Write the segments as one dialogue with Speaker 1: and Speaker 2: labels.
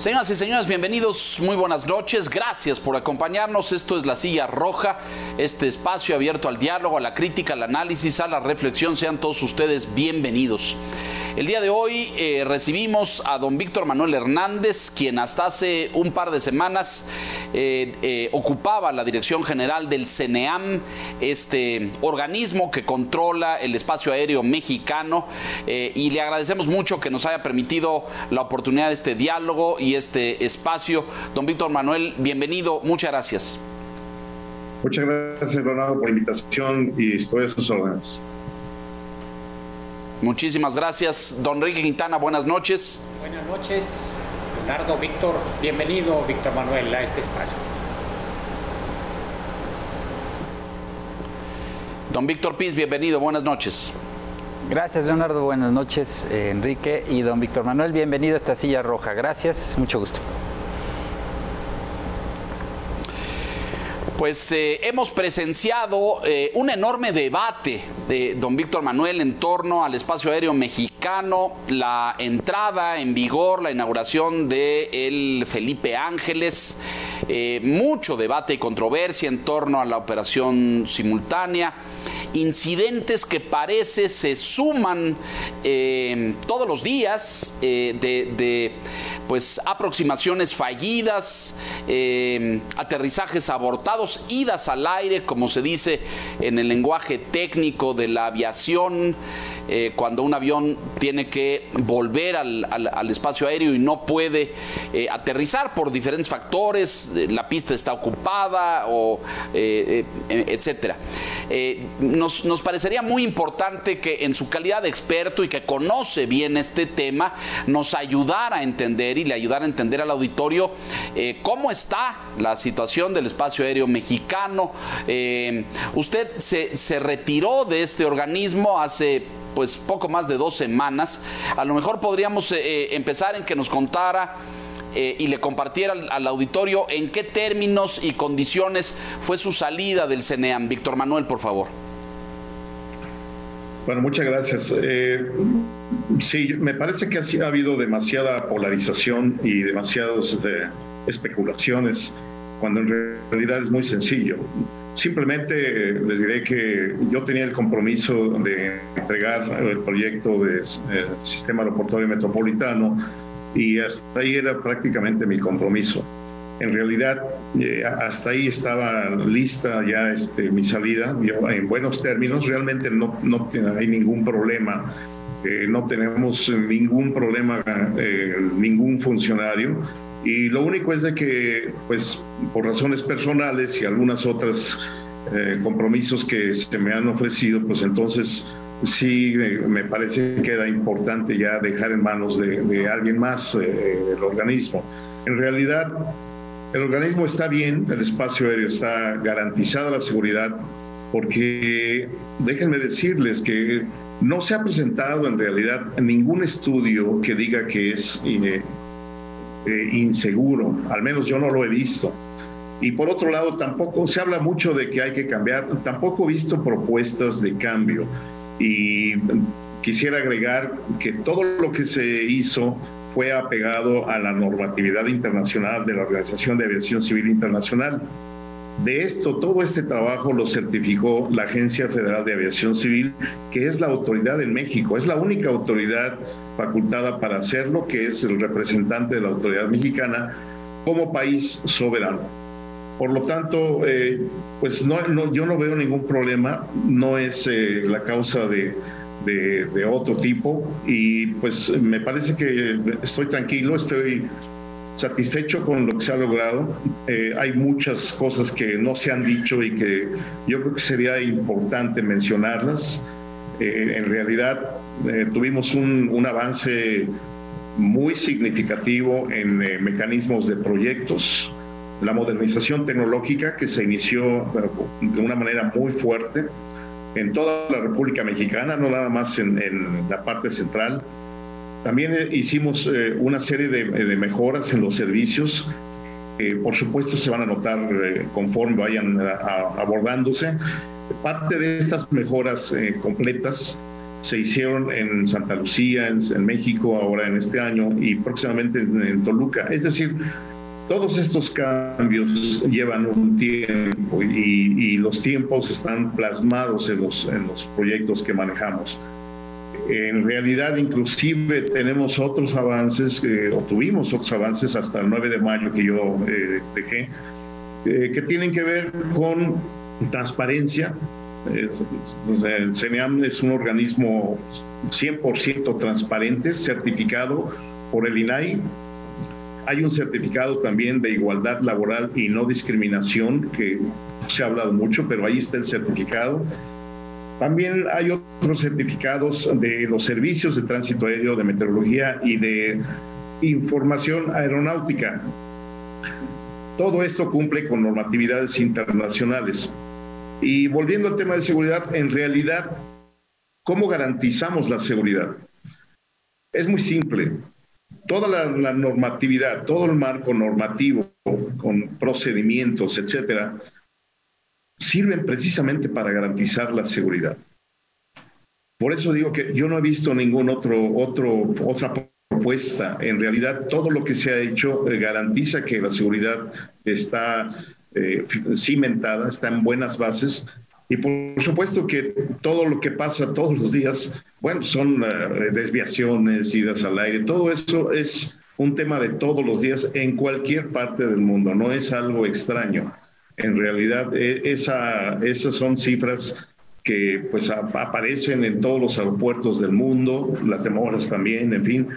Speaker 1: Señoras y señores, bienvenidos, muy buenas noches, gracias por acompañarnos. Esto es La Silla Roja, este espacio abierto al diálogo, a la crítica, al análisis, a la reflexión. Sean todos ustedes bienvenidos. El día de hoy recibimos a don Víctor Manuel Hernández, quien hasta hace un par de semanas ocupaba la dirección general del CENEAM, este organismo que controla el espacio aéreo mexicano, y le agradecemos mucho que nos haya permitido la oportunidad de este diálogo y este espacio. Don Víctor Manuel, bienvenido, muchas gracias.
Speaker 2: Muchas gracias, Leonardo, por la invitación y estoy a sus órdenes.
Speaker 1: Muchísimas gracias. Don Enrique Quintana, buenas noches.
Speaker 3: Buenas noches, Leonardo, Víctor. Bienvenido, Víctor Manuel, a este espacio.
Speaker 1: Don Víctor Piz, bienvenido, buenas noches.
Speaker 4: Gracias, Leonardo, buenas noches, Enrique, y don Víctor Manuel, bienvenido a esta Silla Roja. Gracias, mucho gusto.
Speaker 1: Pues hemos presenciado un enorme debate de don Víctor Manuel en torno al espacio aéreo mexicano, la entrada en vigor, la inauguración del Felipe Ángeles, mucho debate y controversia en torno a la operación simultánea, incidentes que parece se suman todos los días pues aproximaciones fallidas, aterrizajes abortados, idas al aire, como se dice en el lenguaje técnico de la aviación, cuando un avión tiene que volver al espacio aéreo y no puede aterrizar por diferentes factores, la pista está ocupada, etcétera. Nos parecería muy importante que en su calidad de experto y que conoce bien este tema, nos ayudara a entender y le ayudara a entender al auditorio cómo está la situación del espacio aéreo mexicano. Usted se retiró de este organismo hace pues poco más de 2 semanas. A lo mejor podríamos empezar en que nos contara y le compartiera al auditorio en qué términos y condiciones fue su salida del CENEAM. Víctor Manuel, por favor.
Speaker 2: Bueno, muchas gracias. Sí, me parece que ha habido demasiada polarización y demasiadas especulaciones, cuando en realidad es muy sencillo. Simplemente les diré que yo tenía el compromiso de entregar el proyecto del sistema aeroportuario metropolitano y hasta ahí era prácticamente mi compromiso. En realidad, hasta ahí estaba lista ya mi salida. Yo, en buenos términos, realmente no hay ningún problema. No tenemos ningún problema, ningún funcionario. Y lo único es de que, pues, por razones personales y algunas otras compromisos que se me han ofrecido, pues entonces sí me parece que era importante ya dejar en manos de alguien más el organismo. En realidad, el organismo está bien, el espacio aéreo está garantizada la seguridad, porque déjenme decirles que no se ha presentado en realidad ningún estudio que diga que es inseguro, al menos yo no lo he visto. Y por otro lado, tampoco se habla mucho de que hay que cambiar, tampoco he visto propuestas de cambio. Y quisiera agregar que todo lo que se hizo fue apegado a la normatividad internacional de la Organización de Aviación Civil Internacional. De esto, todo este trabajo lo certificó la Agencia Federal de Aviación Civil, que es la autoridad en México, es la única autoridad facultada para hacerlo, que es el representante de la autoridad mexicana como país soberano. Por lo tanto, pues yo no veo ningún problema, no es la causa de otro tipo, y pues me parece que estoy tranquilo, estoy satisfecho con lo que se ha logrado. Hay muchas cosas que no se han dicho y que yo creo que sería importante mencionarlas. En realidad tuvimos un avance muy significativo en mecanismos de proyectos, la modernización tecnológica que se inició de una manera muy fuerte en toda la República Mexicana, no nada más en la parte central. También hicimos una serie de mejoras en los servicios. Por supuesto se van a notar conforme vayan abordándose. Parte de estas mejoras completas se hicieron en Santa Lucía, en México, ahora en este año, y próximamente en Toluca. Es decir, todos estos cambios llevan un tiempo y los tiempos están plasmados en los proyectos que manejamos. En realidad, inclusive tenemos otros avances, o tuvimos otros avances hasta el 9 de mayo que yo dejé, que tienen que ver con transparencia. El CENEAM es un organismo 100% transparente, certificado por el INAI. Hay un certificado también de igualdad laboral y no discriminación, que no se ha hablado mucho, pero ahí está el certificado. También hay otros certificados de los servicios de tránsito aéreo, de meteorología y de información aeronáutica. Todo esto cumple con normatividades internacionales. Y volviendo al tema de seguridad, en realidad, ¿cómo garantizamos la seguridad? Es muy simple. Toda la normatividad, todo el marco normativo con procedimientos, etcétera, sirven precisamente para garantizar la seguridad. Por eso digo que yo no he visto ninguna otra propuesta. En realidad, todo lo que se ha hecho garantiza que la seguridad está cimentada, está en buenas bases. Y por supuesto que todo lo que pasa todos los días, bueno, son desviaciones, idas al aire, todo eso es un tema de todos los días en cualquier parte del mundo, no es algo extraño. En realidad, esas son cifras que pues aparecen en todos los aeropuertos del mundo, las demoras también, en fin.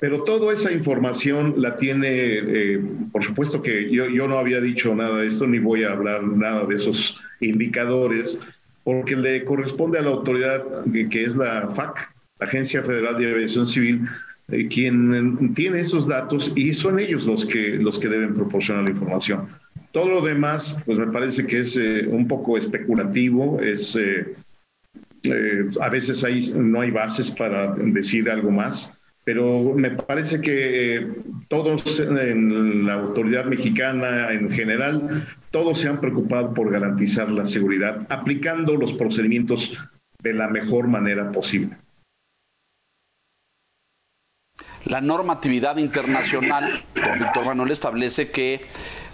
Speaker 2: Pero toda esa información la tiene, por supuesto que yo no había dicho nada de esto, ni voy a hablar nada de esos indicadores, porque le corresponde a la autoridad que es la FAC, la Agencia Federal de Aviación Civil, quien tiene esos datos y son ellos los que deben proporcionar la información. Todo lo demás, pues me parece que es un poco especulativo, a veces no hay bases para decir algo más, pero me parece que todos en la autoridad mexicana en general, todos se han preocupado por garantizar la seguridad, aplicando los procedimientos de la mejor manera posible.
Speaker 1: La normatividad internacional, don Víctor Manuel, establece que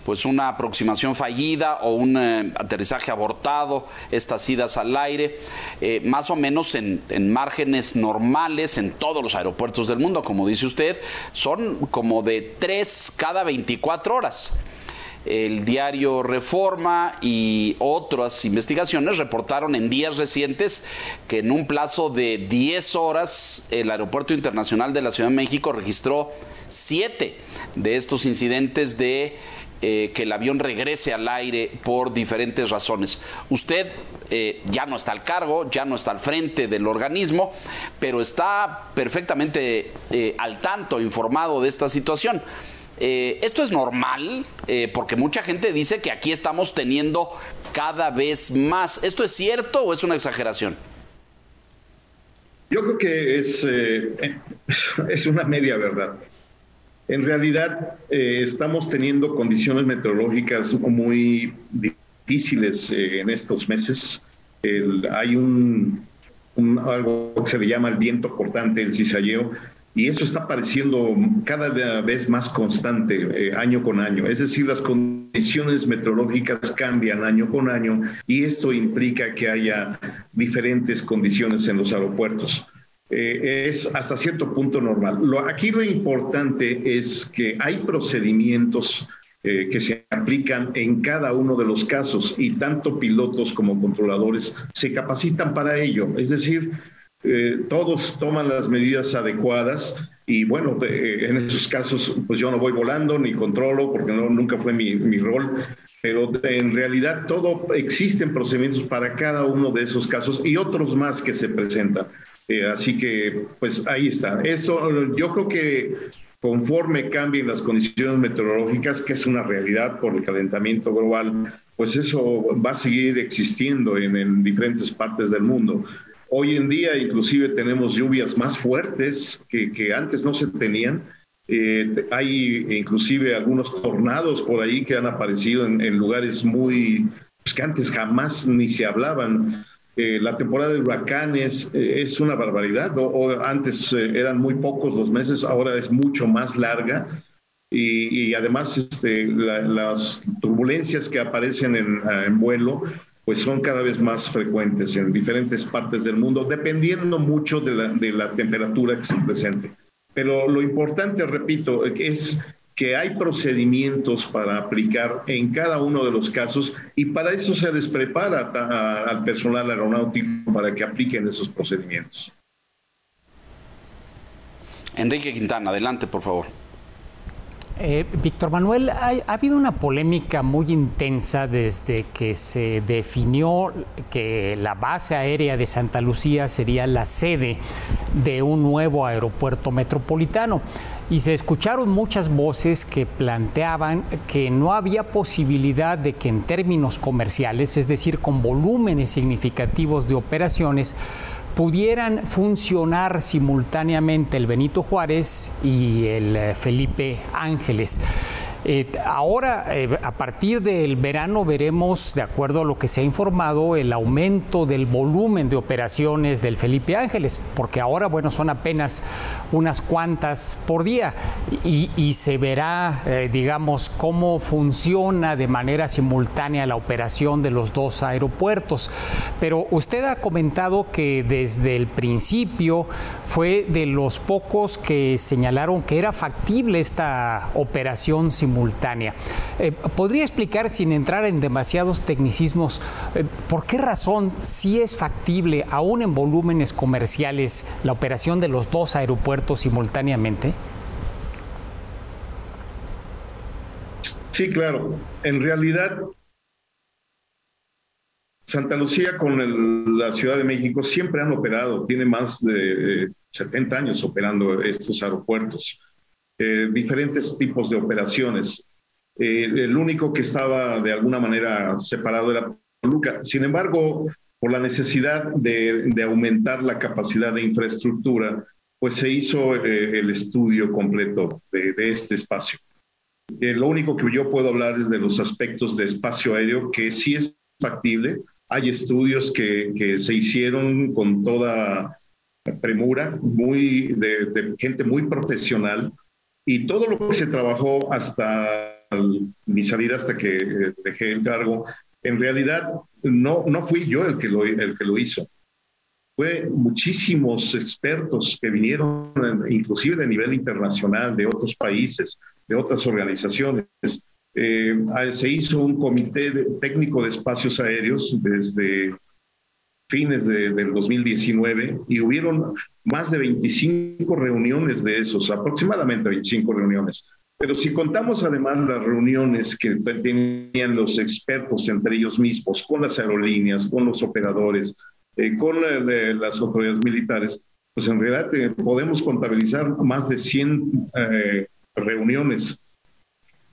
Speaker 1: pues una aproximación fallida o un aterrizaje abortado, estas idas al aire, más o menos en márgenes normales en todos los aeropuertos del mundo, como dice usted, son como de 3 cada 24 horas. El diario Reforma y otras investigaciones reportaron en días recientes que en un plazo de 10 horas el Aeropuerto Internacional de la Ciudad de México registró 7 de estos incidentes de que el avión regrese al aire por diferentes razones. Usted ya no está al cargo, ya no está al frente del organismo, pero está perfectamente al tanto, informado de esta situación. ¿Esto es normal? Porque mucha gente dice que aquí estamos teniendo cada vez más. ¿Esto es cierto o es una exageración?
Speaker 2: Yo creo que es una media verdad. En realidad, estamos teniendo condiciones meteorológicas muy difíciles en estos meses. Hay algo que se le llama el viento cortante, el cizalleo, y eso está pareciendo cada vez más constante año con año. Es decir, las condiciones meteorológicas cambian año con año y esto implica que haya diferentes condiciones en los aeropuertos. Es hasta cierto punto normal. Aquí lo importante es que hay procedimientos que se aplican en cada uno de los casos y tanto pilotos como controladores se capacitan para ello. Es decir, todos toman las medidas adecuadas y bueno, en esos casos pues yo no voy volando ni controlo porque nunca fue mi rol, pero en realidad existen procedimientos para cada uno de esos casos y otros más que se presentan. Así que, pues ahí está. Esto, yo creo que conforme cambien las condiciones meteorológicas, que es una realidad por el calentamiento global, pues eso va a seguir existiendo en diferentes partes del mundo. Hoy en día, inclusive, tenemos lluvias más fuertes que antes no se tenían. Hay inclusive algunos tornados por ahí que han aparecido en lugares pues que antes jamás ni se hablaban. La temporada de huracanes es una barbaridad. Antes eran muy pocos los meses, ahora es mucho más larga. Y además las turbulencias que aparecen en vuelo pues son cada vez más frecuentes en diferentes partes del mundo, dependiendo mucho de la temperatura que se presente. Pero lo importante, repito, es que hay procedimientos para aplicar en cada uno de los casos y para eso se les prepara al personal aeronáutico para que apliquen esos procedimientos.
Speaker 1: Enrique Quintana, adelante, por favor.
Speaker 3: Víctor Manuel, ha habido una polémica muy intensa desde que se definió que la base aérea de Santa Lucía sería la sede de un nuevo aeropuerto metropolitano. Y se escucharon muchas voces que planteaban que no había posibilidad de que en términos comerciales, es decir, con volúmenes significativos de operaciones, pudieran funcionar simultáneamente el Benito Juárez y el Felipe Ángeles. Ahora, a partir del verano, veremos, de acuerdo a lo que se ha informado, el aumento del volumen de operaciones del Felipe Ángeles, porque ahora, bueno, son apenas unas cuantas por día y se verá, digamos, cómo funciona de manera simultánea la operación de los dos aeropuertos. Pero usted ha comentado que desde el principio fue de los pocos que señalaron que era factible esta operación simultánea. ¿Podría explicar, sin entrar en demasiados tecnicismos, por qué razón sí es factible, aún en volúmenes comerciales, la operación de los dos aeropuertos simultáneamente?
Speaker 2: Sí, claro. En realidad, Santa Lucía con la Ciudad de México siempre han operado, tiene más de 70 años operando estos aeropuertos. Diferentes tipos de operaciones. El único que estaba de alguna manera separado era Toluca. Sin embargo, por la necesidad de aumentar la capacidad de infraestructura, pues se hizo el estudio completo de este espacio. Lo único que yo puedo hablar es de los aspectos de espacio aéreo, que sí es factible. Hay estudios que se hicieron con toda premura, de gente muy profesional, y todo lo que se trabajó hasta mi salida, hasta que dejé el cargo, en realidad no fui yo el que lo hizo. Fue muchísimos expertos que vinieron, inclusive de nivel internacional, de otros países, de otras organizaciones. Se hizo un comité técnico de espacios aéreos desde fines del 2019 y hubieron más de 25 reuniones de esos, aproximadamente 25 reuniones. Pero si contamos además las reuniones que tenían los expertos entre ellos mismos, con las aerolíneas, con los operadores, con las autoridades militares, pues en realidad podemos contabilizar más de 100 reuniones.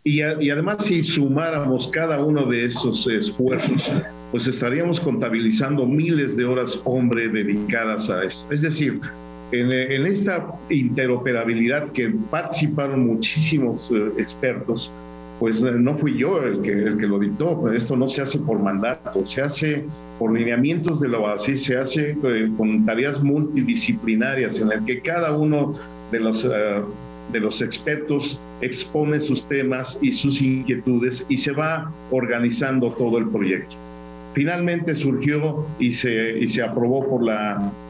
Speaker 2: Y además, si sumáramos cada uno de esos esfuerzos, pues estaríamos contabilizando miles de horas hombre dedicadas a esto. Es decir, en esta interoperabilidad que participaron muchísimos expertos, pues no fui yo el que lo dictó. Esto no se hace por mandato, se hace por lineamientos de la OASI, se hace con tareas multidisciplinarias en las que cada uno de los expertos expone sus temas y sus inquietudes y se va organizando todo el proyecto. Finalmente surgió y se aprobó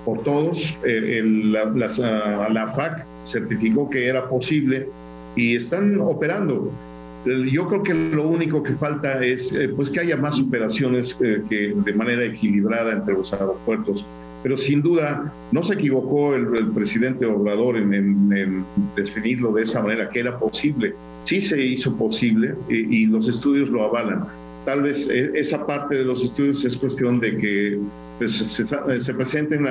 Speaker 2: por todos. La FAC certificó que era posible y están operando. Yo creo que lo único que falta es pues que haya más operaciones que de manera equilibrada entre los aeropuertos. Pero sin duda no se equivocó el presidente Obrador en definirlo de esa manera, que era posible. Sí se hizo posible y los estudios lo avalan. Tal vez esa parte de los estudios es cuestión de que pues, se presenten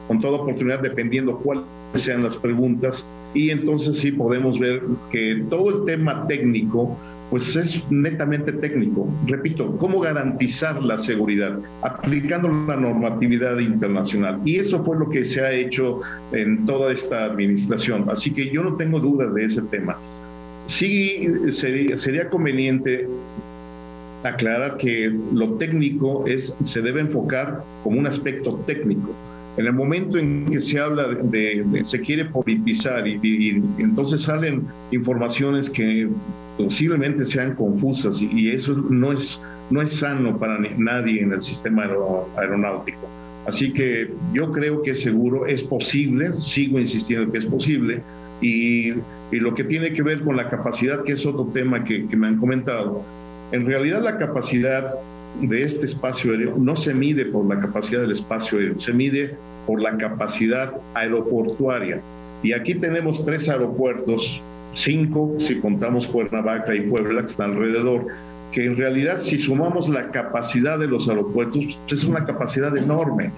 Speaker 2: con toda oportunidad, dependiendo cuáles sean las preguntas, y entonces sí podemos ver que todo el tema técnico pues es netamente técnico. Repito, ¿cómo garantizar la seguridad? Aplicando la normatividad internacional. Y eso fue lo que se ha hecho en toda esta administración. Así que yo no tengo duda de ese tema. Sí sería conveniente aclarar que lo técnico se debe enfocar como un aspecto técnico. En el momento en que se habla se quiere politizar y entonces salen informaciones que posiblemente sean confusas y eso no es sano para nadie en el sistema aeronáutico. Así que yo creo que seguro es posible, sigo insistiendo que es posible, y lo que tiene que ver con la capacidad, que es otro tema que me han comentado, en realidad la capacidad de este espacio aéreo no se mide por la capacidad del espacio aéreo, se mide por la capacidad aeroportuaria. Y aquí tenemos 3 aeropuertos, 5 si contamos Cuernavaca y Puebla, que están alrededor, que en realidad si sumamos la capacidad de los aeropuertos, es una capacidad enorme.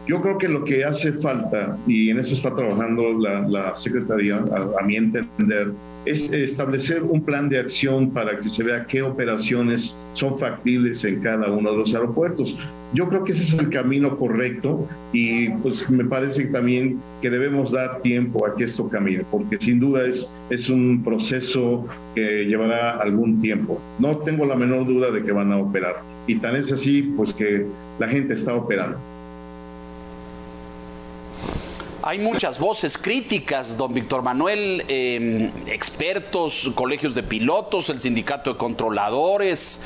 Speaker 2: Yo creo que lo que hace falta, y en eso está trabajando la Secretaría, a mi entender, es establecer un plan de acción para que se vea qué operaciones son factibles en cada uno de los aeropuertos. Yo creo que ese es el camino correcto y pues me parece también que debemos dar tiempo a que esto camine, porque sin duda es un proceso que llevará algún tiempo. No tengo la menor duda de que van a operar y tan es así pues que la gente está operando.
Speaker 1: Hay muchas voces críticas, don Víctor Manuel, expertos, colegios de pilotos, el sindicato de controladores.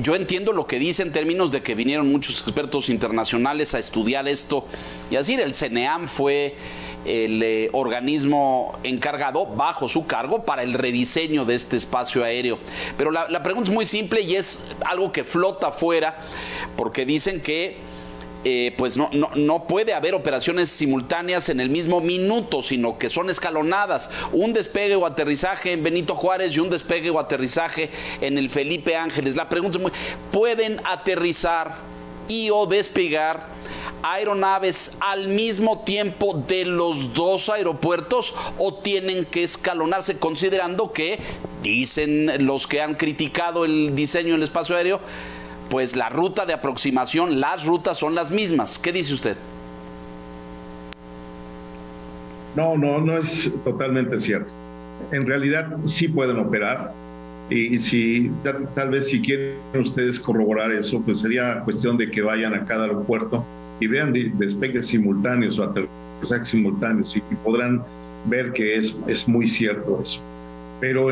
Speaker 1: Yo entiendo lo que dice en términos de que vinieron muchos expertos internacionales a estudiar esto. Y así, el CNEAM fue el organismo encargado, bajo su cargo, para el rediseño de este espacio aéreo. Pero la pregunta es muy simple y es algo que flota afuera, porque dicen que pues no puede haber operaciones simultáneas en el mismo minuto, sino que son escalonadas. Un despegue o aterrizaje en Benito Juárez y un despegue o aterrizaje en el Felipe Ángeles. La pregunta es ¿pueden aterrizar y o despegar aeronaves al mismo tiempo de los 2 aeropuertos o tienen que escalonarse, considerando que, dicen los que han criticado el diseño del espacio aéreo, pues la ruta de aproximación, las rutas son las mismas? ¿Qué dice usted?
Speaker 2: No es totalmente cierto. En realidad sí pueden operar y si tal vez si quieren ustedes corroborar eso, pues sería cuestión de que vayan a cada aeropuerto y vean despegues simultáneos o aterrizajes simultáneos y podrán ver que es muy cierto eso. Pero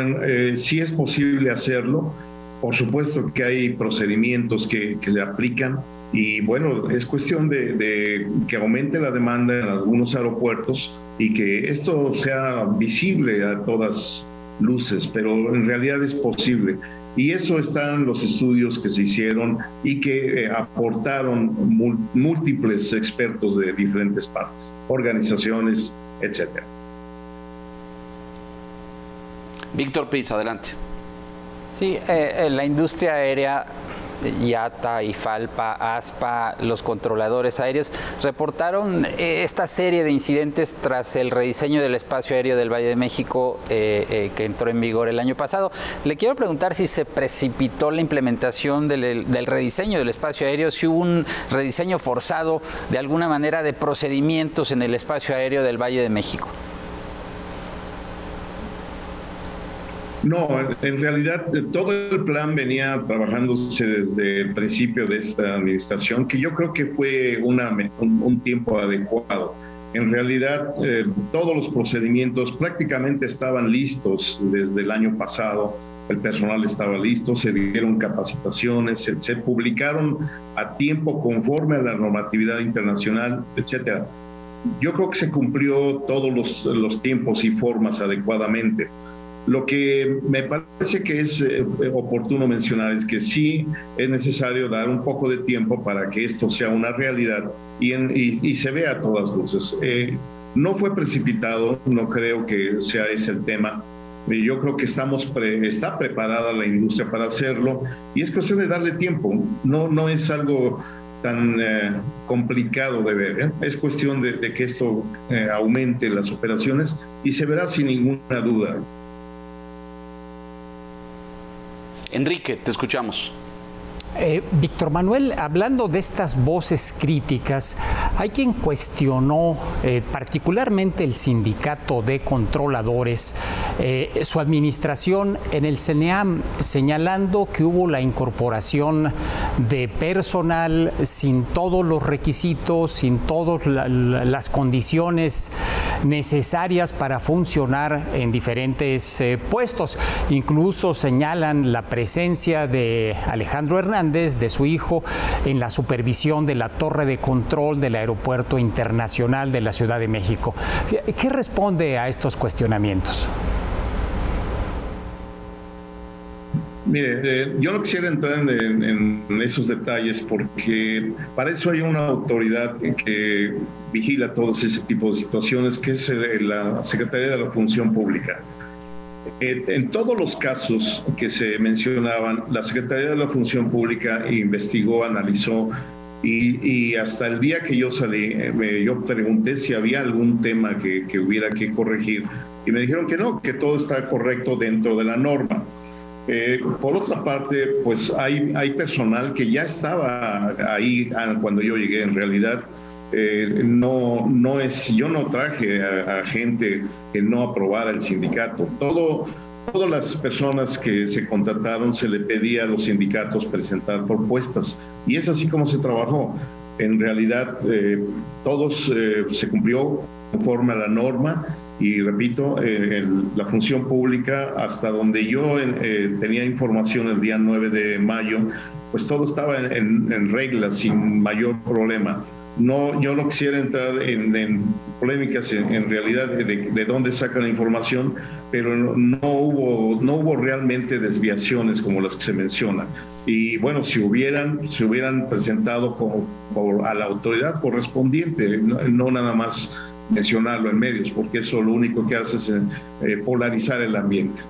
Speaker 2: sí es posible hacerlo. Por supuesto que hay procedimientos que se aplican y bueno, es cuestión de que aumente la demanda en algunos aeropuertos y que esto sea visible a todas luces, pero en realidad es posible. Y eso están los estudios que se hicieron y que aportaron múltiples expertos de diferentes partes, organizaciones, etcétera.
Speaker 1: Víctor Piz, adelante.
Speaker 4: Sí, la industria aérea, IATA, IFALPA, ASPA, los controladores aéreos, reportaron esta serie de incidentes tras el rediseño del espacio aéreo del Valle de México que entró en vigor el año pasado. Le quiero preguntar si se precipitó la implementación del rediseño del espacio aéreo, si hubo un rediseño forzado de alguna manera de procedimientos en el espacio aéreo del Valle de México.
Speaker 2: No, en realidad todo el plan venía trabajándose desde el principio de esta administración, que yo creo que fue un tiempo adecuado. En realidad todos los procedimientos prácticamente estaban listos desde el año pasado, el personal estaba listo, se dieron capacitaciones, se publicaron a tiempo conforme a la normatividad internacional, etcétera. Yo creo que se cumplió todos los tiempos y formas adecuadamente. Lo que me parece que es oportuno mencionar es que sí es necesario dar un poco de tiempo para que esto sea una realidad y se vea a todas luces. No fue precipitado, no creo que sea ese el tema. Yo creo que está preparada la industria para hacerlo y es cuestión de darle tiempo. No es algo tan complicado de ver. Es cuestión de que esto aumente las operaciones y se verá sin ninguna duda.
Speaker 1: Enrique, te escuchamos.
Speaker 3: Víctor Manuel, hablando de estas voces críticas, hay quien cuestionó particularmente el sindicato de controladores, su administración en el CENEAM, señalando que hubo la incorporación de personal sin todos los requisitos, sin todas las condiciones necesarias para funcionar en diferentes puestos. Incluso señalan la presencia de Alejandro Hernández, de su hijo, en la supervisión de la torre de control del Aeropuerto Internacional de la Ciudad de México. ¿Qué responde a estos cuestionamientos?
Speaker 2: Mire, yo no quisiera entrar en esos detalles porque para eso hay una autoridad que vigila todos ese tipo de situaciones, que es la Secretaría de la Función Pública. En todos los casos que se mencionaban, la Secretaría de la Función Pública investigó, analizó y hasta el día que yo salí, yo pregunté si había algún tema que hubiera que corregir y me dijeron que no, que todo está correcto dentro de la norma. Por otra parte, pues hay personal que ya estaba ahí cuando yo llegué. En realidad, yo no traje a gente que no aprobara el sindicato. Todas las personas que se contrataron se le pedía a los sindicatos presentar propuestas y es así como se trabajó. En realidad, todos se cumplió conforme a la norma. Y repito, la función pública, hasta donde yo tenía información el día 9 de mayo, pues todo estaba en regla, sin mayor problema. Yo no quisiera entrar en polémicas en realidad de dónde sacan la información, pero no hubo realmente desviaciones como las que se mencionan. Y bueno, se hubieran presentado a la autoridad correspondiente, no nada más mencionarlo en medios, porque eso lo único que hace es polarizar el ambiente.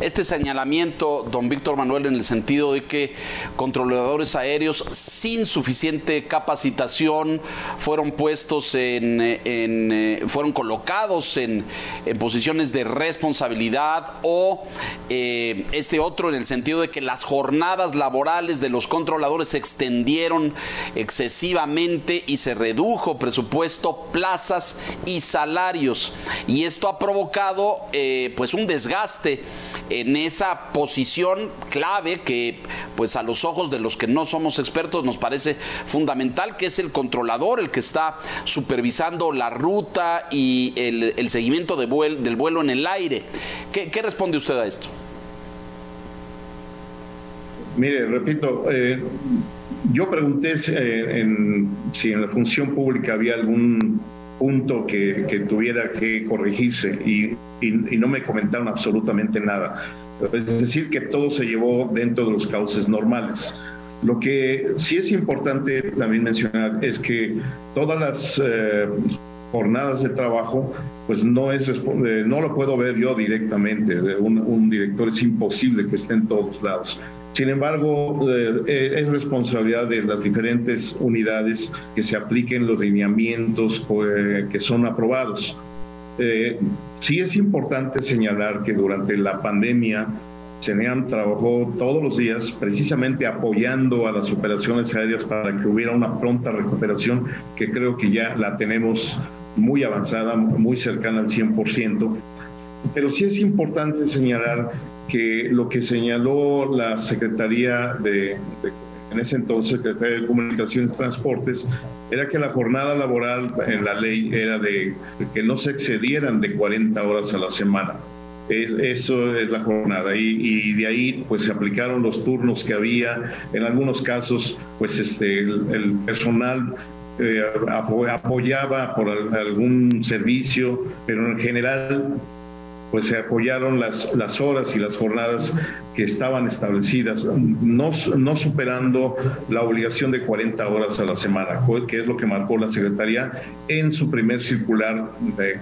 Speaker 1: Este señalamiento, don Víctor Manuel, en el sentido de que controladores aéreos sin suficiente capacitación fueron puestos fueron colocados en posiciones de responsabilidad, o este otro en el sentido de que las jornadas laborales de los controladores se extendieron excesivamente y se redujo presupuesto, plazas y salarios, y esto ha provocado pues un desgaste en esa posición clave que pues a los ojos de los que no somos expertos nos parece fundamental, que es el controlador, el que está supervisando la ruta y el seguimiento del vuelo en el aire. ¿Qué responde usted a esto?
Speaker 2: Mire, repito, yo pregunté si en la función pública había algún punto que tuviera que corregirse y no me comentaron absolutamente nada. Es decir, que todo se llevó dentro de los cauces normales. Lo que sí es importante también mencionar es que todas las jornadas de trabajo, pues no lo puedo ver yo directamente. Un director es imposible que esté en todos lados. Sin embargo, es responsabilidad de las diferentes unidades que se apliquen los lineamientos que son aprobados. Sí es importante señalar que durante la pandemia, CENEAM trabajó todos los días precisamente apoyando a las operaciones aéreas para que hubiera una pronta recuperación, que creo que ya la tenemos muy avanzada, muy cercana al 100%. Pero sí es importante señalar que lo que señaló la Secretaría en ese entonces, Secretaría de Comunicaciones y Transportes, era que la jornada laboral en la ley era de que no se excedieran de 40 horas a la semana. Eso es la jornada, y de ahí pues se aplicaron los turnos que había. En algunos casos pues el personal apoyaba por algún servicio, pero en general pues se apoyaron las horas y las jornadas que estaban establecidas, no superando la obligación de 40 horas a la semana, que es lo que marcó la Secretaría en su primer circular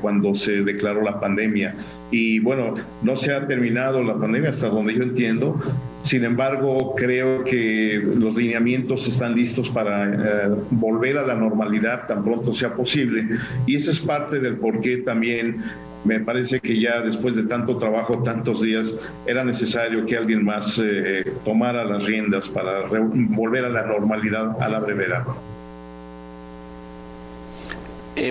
Speaker 2: cuando se declaró la pandemia. Y bueno, no se ha terminado la pandemia hasta donde yo entiendo. Sin embargo, creo que los lineamientos están listos para volver a la normalidad tan pronto sea posible. Y esa es parte del por qué también me parece que ya después de tanto trabajo, tantos días, era necesario que alguien más tomara las riendas para volver a la normalidad a la brevedad.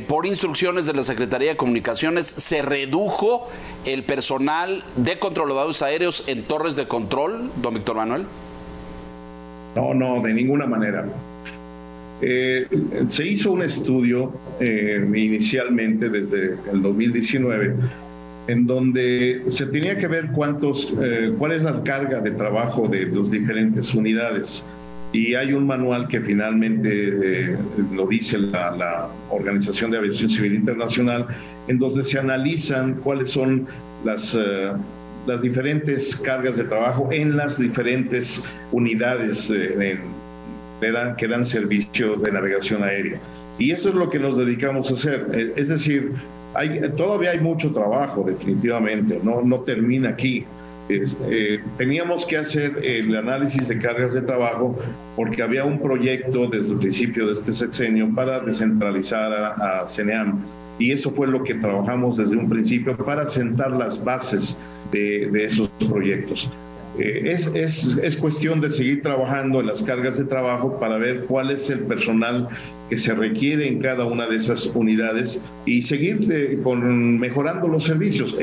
Speaker 1: Por instrucciones de la Secretaría de Comunicaciones, ¿se redujo el personal de controladores aéreos en torres de control, don Víctor Manuel?
Speaker 2: No, de ninguna manera. Se hizo un estudio inicialmente desde el 2019 en donde se tenía que ver cuál es la carga de trabajo de las diferentes unidades. Y hay un manual que finalmente lo dice la Organización de Aviación Civil Internacional, en donde se analizan cuáles son las diferentes cargas de trabajo en las diferentes unidades que dan servicio de navegación aérea. Y eso es lo que nos dedicamos a hacer. Es decir, todavía hay mucho trabajo, definitivamente, no termina aquí. Teníamos que hacer el análisis de cargas de trabajo porque había un proyecto desde el principio de este sexenio para descentralizar a CENEAM, y eso fue lo que trabajamos desde un principio para sentar las bases de esos proyectos. Es cuestión de seguir trabajando en las cargas de trabajo para ver cuál es el personal que se requiere en cada una de esas unidades y seguir mejorando los servicios.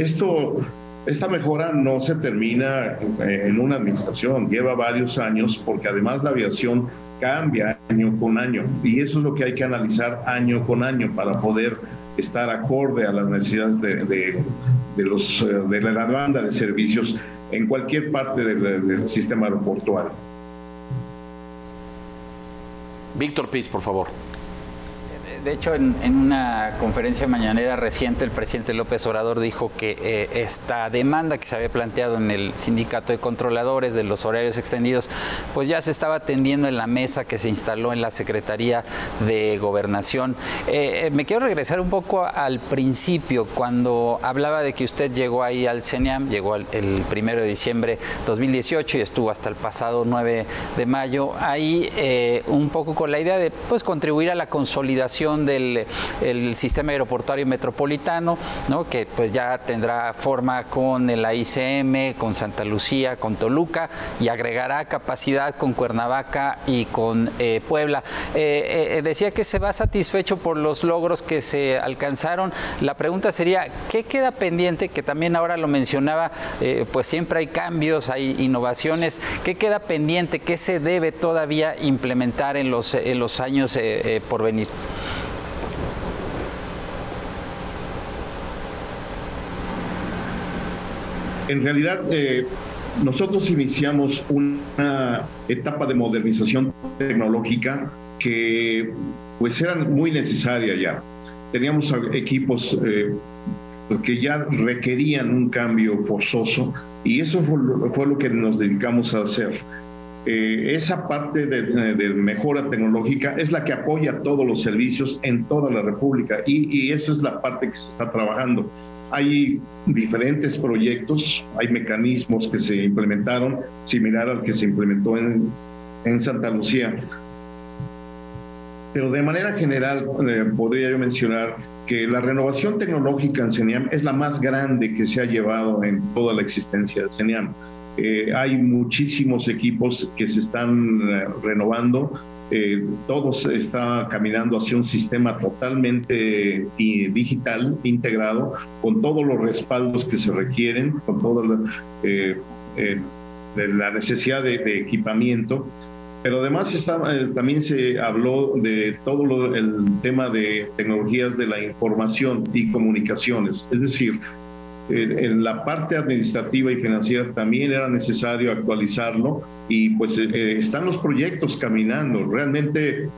Speaker 2: Esta mejora no se termina en una administración, lleva varios años, porque además la aviación cambia año con año, y eso es lo que hay que analizar año con año para poder estar acorde a las necesidades de la banda de servicios en cualquier parte del sistema aeroportuario.
Speaker 1: Víctor Piz, por favor.
Speaker 4: De hecho, en una conferencia mañanera reciente, el presidente López Obrador dijo que esta demanda que se había planteado en el Sindicato de Controladores de los horarios extendidos, pues ya se estaba atendiendo en la mesa que se instaló en la Secretaría de Gobernación. Me quiero regresar un poco al principio, cuando hablaba de que usted llegó ahí al CENEAM, llegó el 1 de diciembre de 2018 y estuvo hasta el pasado 9 de mayo, ahí un poco con la idea de pues contribuir a la consolidación del sistema aeroportuario metropolitano, ¿no? Que pues ya tendrá forma con el AICM, con Santa Lucía, con Toluca, y agregará capacidad con Cuernavaca y con Puebla. Decía que se va satisfecho por los logros que se alcanzaron. La pregunta sería, ¿qué queda pendiente? Que también ahora lo mencionaba, pues siempre hay cambios, hay innovaciones. ¿Qué queda pendiente? ¿Qué se debe todavía implementar en los años por venir?
Speaker 2: En realidad, nosotros iniciamos una etapa de modernización tecnológica que pues era muy necesaria ya. Teníamos equipos que ya requerían un cambio forzoso, y eso fue lo que nos dedicamos a hacer. Esa parte de mejora tecnológica es la que apoya todos los servicios en toda la República, y esa es la parte que se está trabajando. Hay diferentes proyectos, hay mecanismos que se implementaron, similar al que se implementó en Santa Lucía. Pero de manera general, podría yo mencionar que la renovación tecnológica en CENEAM es la más grande que se ha llevado en toda la existencia de CENEAM. Hay muchísimos equipos que se están renovando. Todo está caminando hacia un sistema totalmente digital, integrado, con todos los respaldos que se requieren, con toda la necesidad de equipamiento. Pero además también se habló de todo el tema de tecnologías de la información y comunicaciones. Es decir, en la parte administrativa y financiera también era necesario actualizarlo, y pues están los proyectos caminando. Realmente,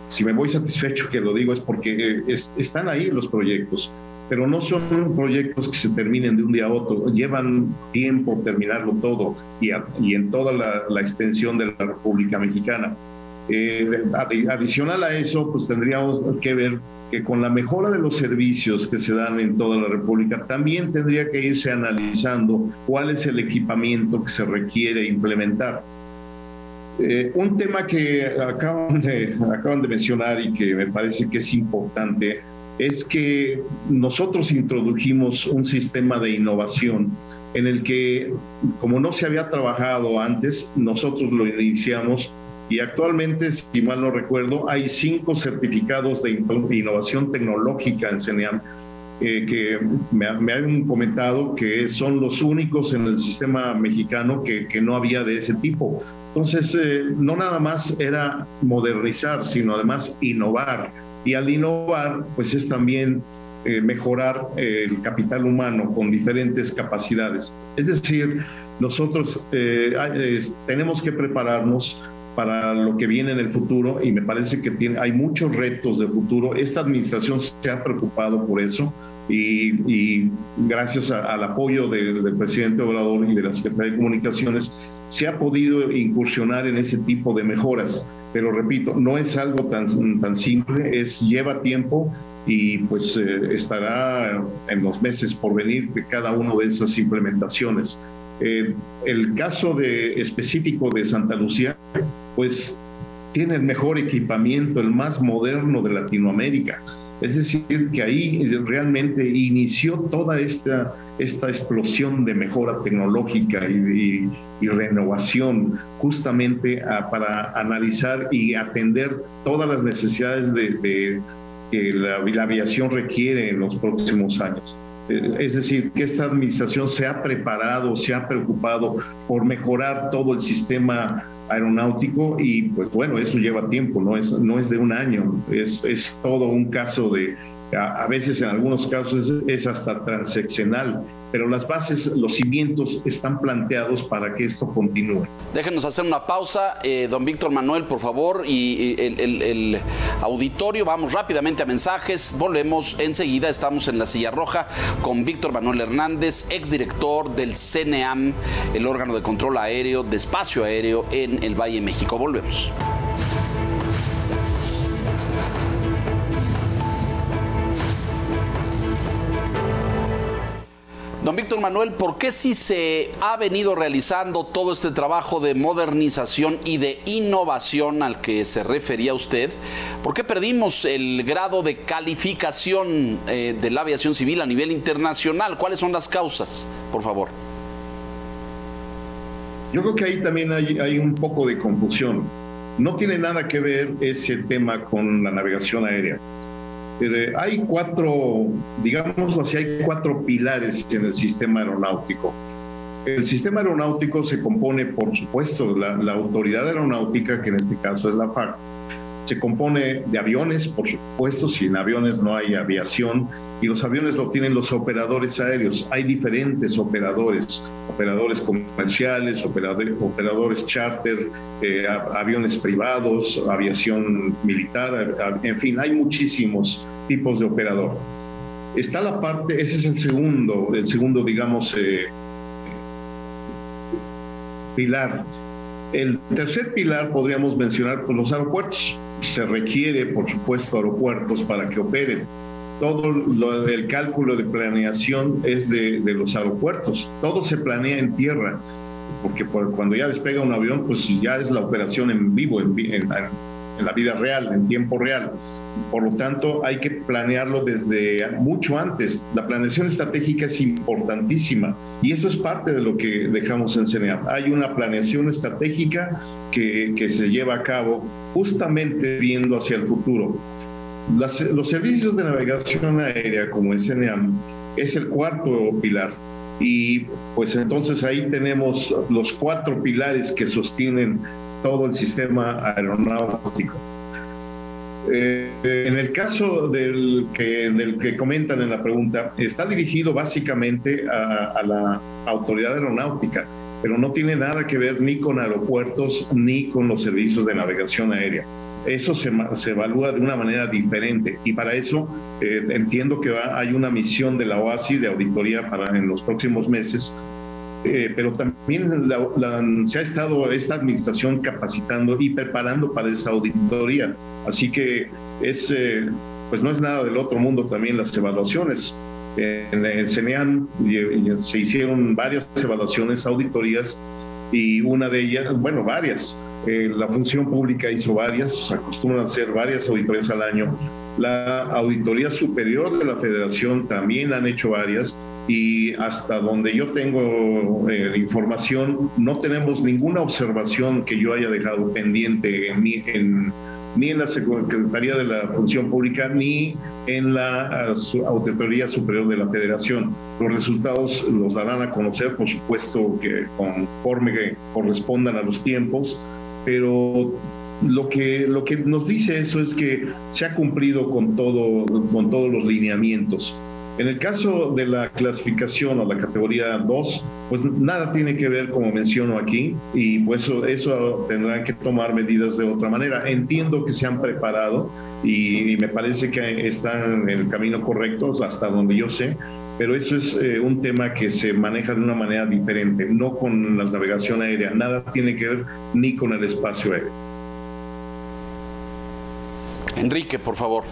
Speaker 2: si me voy satisfecho que lo digo, es porque están ahí los proyectos, pero no son proyectos que se terminen de un día a otro, llevan tiempo terminarlo todo, y en toda la extensión de la República Mexicana. Adicional a eso, pues tendríamos que ver que con la mejora de los servicios que se dan en toda la República, también tendría que irse analizando cuál es el equipamiento que se requiere implementar. Un tema que acaban de mencionar y que me parece que es importante es que nosotros introdujimos un sistema de innovación en el que, como no se había trabajado antes, nosotros lo iniciamos y actualmente, si mal no recuerdo, hay 5 certificados de innovación tecnológica en CENEAM que me han comentado que son los únicos en el sistema mexicano que no había de ese tipo. Entonces, no nada más era modernizar, sino además innovar. Y al innovar, pues es también mejorar el capital humano con diferentes capacidades. Es decir, nosotros tenemos que prepararnos para lo que viene en el futuro y me parece que hay muchos retos de futuro. Esta administración se ha preocupado por eso y gracias al apoyo del presidente Obrador y de la Secretaría de Comunicaciones se ha podido incursionar en ese tipo de mejoras. Pero repito, no es algo tan simple, lleva tiempo y pues estará en los meses por venir de cada una de esas implementaciones. El caso específico de Santa Lucía, pues tiene el mejor equipamiento, el más moderno de Latinoamérica. Es decir, que ahí realmente inició toda esta explosión de mejora tecnológica y renovación, justamente para analizar y atender todas las necesidades que la aviación requiere en los próximos años. Es decir, que esta administración se ha preparado, se ha preocupado por mejorar todo el sistema aeronáutico y pues bueno, eso lleva tiempo, no es de un año, es todo un caso a veces en algunos casos es hasta transeccional, pero las bases, los cimientos están planteados para que esto continúe.
Speaker 1: Déjenos hacer una pausa, don Víctor Manuel, por favor, y el auditorio, vamos rápidamente a mensajes, volvemos enseguida, estamos en La Silla Roja con Víctor Manuel Hernández, exdirector del CENEAM, el órgano de control aéreo, de espacio aéreo en el Valle de México. Volvemos. Don Víctor Manuel, ¿por qué si se ha venido realizando todo este trabajo de modernización y de innovación al que se refería usted, por qué perdimos el grado de calificación de la aviación civil a nivel internacional? ¿Cuáles son las causas, por favor?
Speaker 2: Yo creo que ahí también hay un poco de confusión. No tiene nada que ver ese tema con la navegación aérea. Hay 4, digámoslo así, hay 4 pilares en el sistema aeronáutico. El sistema aeronáutico se compone, por supuesto, la autoridad aeronáutica, que en este caso es la FAC, se compone de aviones, por supuesto, sin aviones no hay aviación, y los aviones lo tienen los operadores aéreos. Hay diferentes operadores comerciales, operadores charter, aviones privados, aviación militar, en fin, hay muchísimos tipos de operador. Está la parte, ese es el segundo digamos, pilar. El tercer pilar podríamos mencionar pues, los aeropuertos. Se requiere, por supuesto, aeropuertos para que operen. Todo el cálculo de planeación es de los aeropuertos. Todo se planea en tierra, porque cuando ya despega un avión, pues ya es la operación en vivo, en la vida real, en tiempo real. Por lo tanto, hay que planearlo desde mucho antes. La planeación estratégica es importantísima y eso es parte de lo que dejamos en CENEAM. Hay una planeación estratégica que se lleva a cabo justamente viendo hacia el futuro. Los servicios de navegación aérea, como es CENEAM, es el cuarto pilar. Y pues entonces ahí tenemos los 4 pilares que sostienen todo el sistema aeronáutico. En el caso del que comentan en la pregunta, está dirigido básicamente a la autoridad aeronáutica, pero no tiene nada que ver ni con aeropuertos ni con los servicios de navegación aérea. Eso se evalúa de una manera diferente y para eso entiendo que hay una misión de la OASI de auditoría en los próximos meses. Pero también se ha estado esta administración capacitando y preparando para esa auditoría. Así que pues no es nada del otro mundo también las evaluaciones. En el CENEAM se hicieron varias evaluaciones, auditorías, y una de ellas, bueno, varias. La función pública hizo varias, se acostumbran a hacer varias auditorías al año. La Auditoría Superior de la Federación también han hecho varias, y hasta donde yo tengo información, no tenemos ninguna observación que yo haya dejado pendiente ni en la Secretaría de la Función Pública ni en la Auditoría Superior de la Federación. Los resultados los darán a conocer, por supuesto, que conforme correspondan a los tiempos, pero lo que nos dice eso es que se ha cumplido con todos los lineamientos. En el caso de la clasificación o la categoría 2, pues nada tiene que ver, como menciono aquí, y pues eso tendrán que tomar medidas de otra manera. Entiendo que se han preparado y me parece que están en el camino correcto, hasta donde yo sé, pero eso es un tema que se maneja de una manera diferente, no con la navegación aérea, nada tiene que ver ni con el espacio aéreo.
Speaker 1: Enrique, por favor.